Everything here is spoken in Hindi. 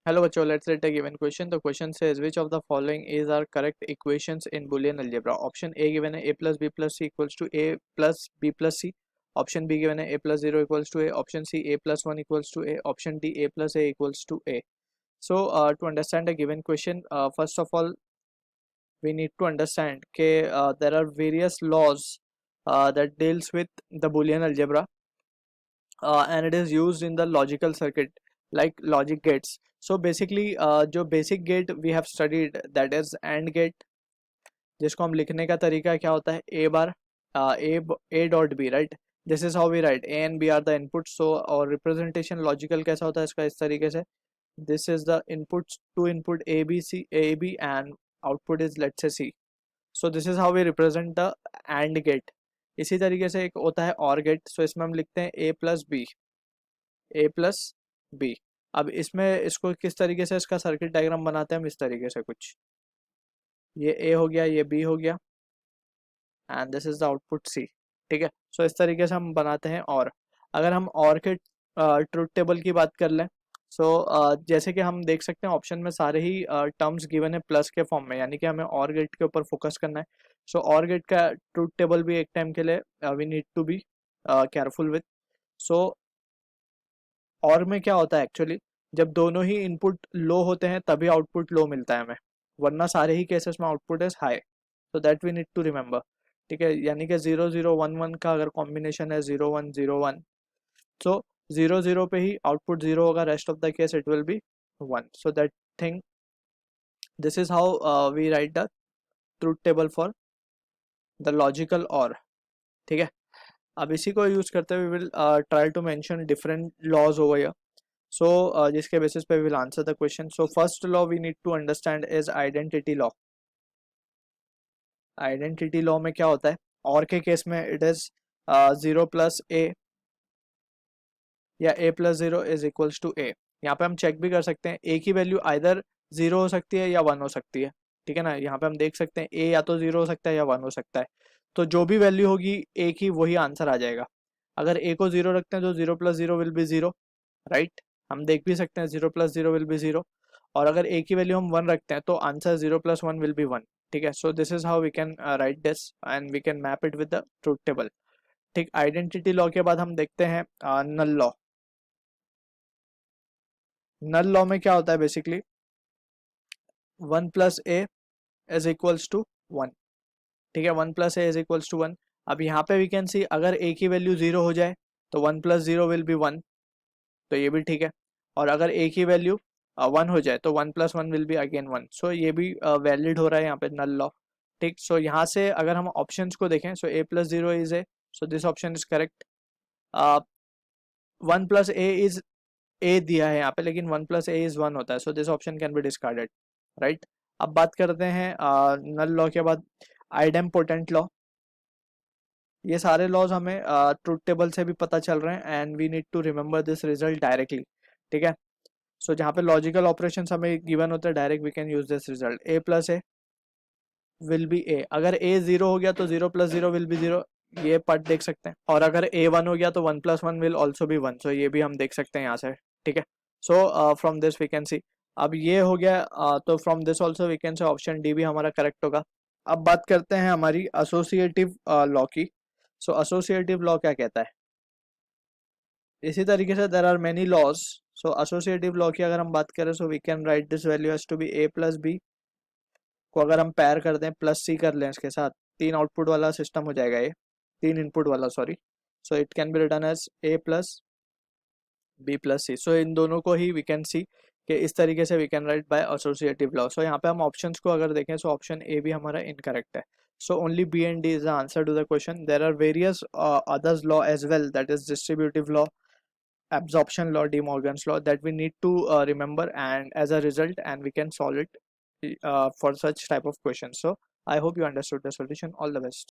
Hello, Bacho. Let's take a given question. The question says, which of the following is our correct equations in Boolean algebra? Option A given है a plus b plus c equals to a plus b plus c. Option B given है a plus 0 equals to a. Option C a plus 1 equals to a. Option D a plus a equals to a. So, to understand a given question, first of all, we need to understand that there are various laws that deals with the Boolean algebra, and it is used in the logical circuit like logic gates. So basically जो basic gate we have studied, that is AND gate, जिसको हम लिखने का तरीका क्या होता है, a bar a dot b, right? This is how we write a and b are the inputs. So और representation logical कैसा होता है इसका, इस तरीके से, this is the inputs, two input a b c a b and output is let's say c. So this is how we represent the AND gate. इसी तरीके से एक होता है OR gate. So इसमें हम लिखते हैं a plus b, a plus b. अब इसमें इसको किस तरीके से इसका सर्किट डायग्राम बनाते हैं हम, इस तरीके से कुछ, ये a हो गया, ये b हो गया, and this is the output c. ठीक है, सो इस तरीके से हम बनाते हैं. और अगर हम और के ट्रुथ टेबल की बात कर लें, सो जैसे कि हम देख सकते हैं ऑप्शन में सारे ही टर्म्स गिवन है प्लस के फॉर्म में, यानी कि हमें और गेट के ऊपर फोकस करना है. सो और गेट का ट्रुथ टेबल भी एक टाइम के लिए we need to be careful with. So और में क्या होता है एक्चुअली, जब दोनों ही इनपुट लो होते हैं तभी आउटपुट लो मिलता है हमें, वरना सारे ही केसेस में output is high. So that we need to remember. ठीक है, यानी कि 0011 का अगर कॉम्बिनेशन है 0101, सो 00 पे ही आउटपुट 0 होगा, rest of the case it will be 1. So that thing, this is how we write the truth table for the logical OR. ठीक है, अब इसी को यूज करते हुए will try to mention different laws over here. So जिसके बेसिस पे will answer the question. So first law we need to understand is identity law. Identity law में क्या होता है, और के केस में इट इज 0 प्लस ए या a plus 0 is equals to a. यहाँ पे हम चेक भी कर सकते हैं, a की वैल्यू आइदर 0 हो सकती है या 1 हो सकती है. ठीक है ना, यहाँ पे हम देख सकते हैं a या तो 0 हो सकता है या 1 हो सकता है. तो जो भी वैल्यू होगी a की वही आंसर आ जाएगा. अगर a को 0 रखते हैं तो 0 प्लस 0 विल बी 0, राइट. हम देख भी सकते हैं 0 प्लस 0 विल बी 0. और अगर a की वैल्यू हम 1 रखते हैं तो आंसर 0 प्लस 1 विल बी 1. ठीक है, so this is how we can write this and we can map it with the truth table. ठीक, आइडेंटिटी लॉ के बाद हम देखते हैं नल लॉ. नल लॉ में क्या होता है basically, 1 plus A is equals to 1. ठीक है, 1 plus A is equals to 1. अब यहाँ पे वी कैन सी अगर ए की वैल्यू 0 हो जाए तो 1 प्लस 0 विल बी 1, तो ये भी ठीक है. और अगर ए की वैल्यू 1 हो जाए तो 1 प्लस 1 विल बी अगेन 1. सो ये भी वैलिड हो रहा है यहाँ पे नल लॉ. ठीक, सो यहाँ से अगर हम ऑप्शंस को देखें, so A plus 0 is A, so this option is correct. 1 plus A is A दिया है यहाँ पे, लेकिन 1 प्लस ए इज 1 होता है, so this option can be discarded, right. अब बात करते हैं नल लॉ के बाद आइडेम्पोटेंट लॉ. ये सारे लॉज हमें ट्रूथ टेबल से भी पता चल रहे हैं and we need to remember this result directly. ठीक है, सो जहाँ पे लॉजिकल ऑपरेशन हमें गिवन होते हैं direct we can use this result. A plus A will be A. अगर ए 0 हो गया तो 0 प्लस 0 विल बी 0, ये पार्ट देख सकते हैं. और अगर ए 1 हो गया तो 1 प्लस 1 विल ऑल्सो बी 1, सो ये भी हम देख सकते हैं यहाँ से. ठीक है, so from this we can see, अब ये हो गया, तो from this also we can say option D भी हमारा करेक्ट होगा. अब बात करते हैं हमारी एसोसिएटिव लॉ की. सो एसोसिएटिव लॉ क्या कहता है, इसी तरीके से there are many laws. So associative law की अगर हम बात करें, so we can write this value has to be a plus B को अगर हम पेयर कर दें प्लस सी कर लें इसके साथ, 3 आउटपुट वाला सिस्टम हो जाएगा ये, 3 इनपुट वाला, sorry. So it can be written as a plus B plus C. So इन दोनों को ही वी कैन सी कि इस तरीके से we can write by associative law. So यहाँ पे हम ऑप्शंस को अगर देखें, सो ऑप्शन ए भी हमारा इनकरेक्ट है. So only B and D is the answer to the question. There are various others law as well, that is distributive law, absorption law, De Morgan's law, that we need to remember, and as a result and we can solve it for such type of questions. So I hope you understood the solution. All the best.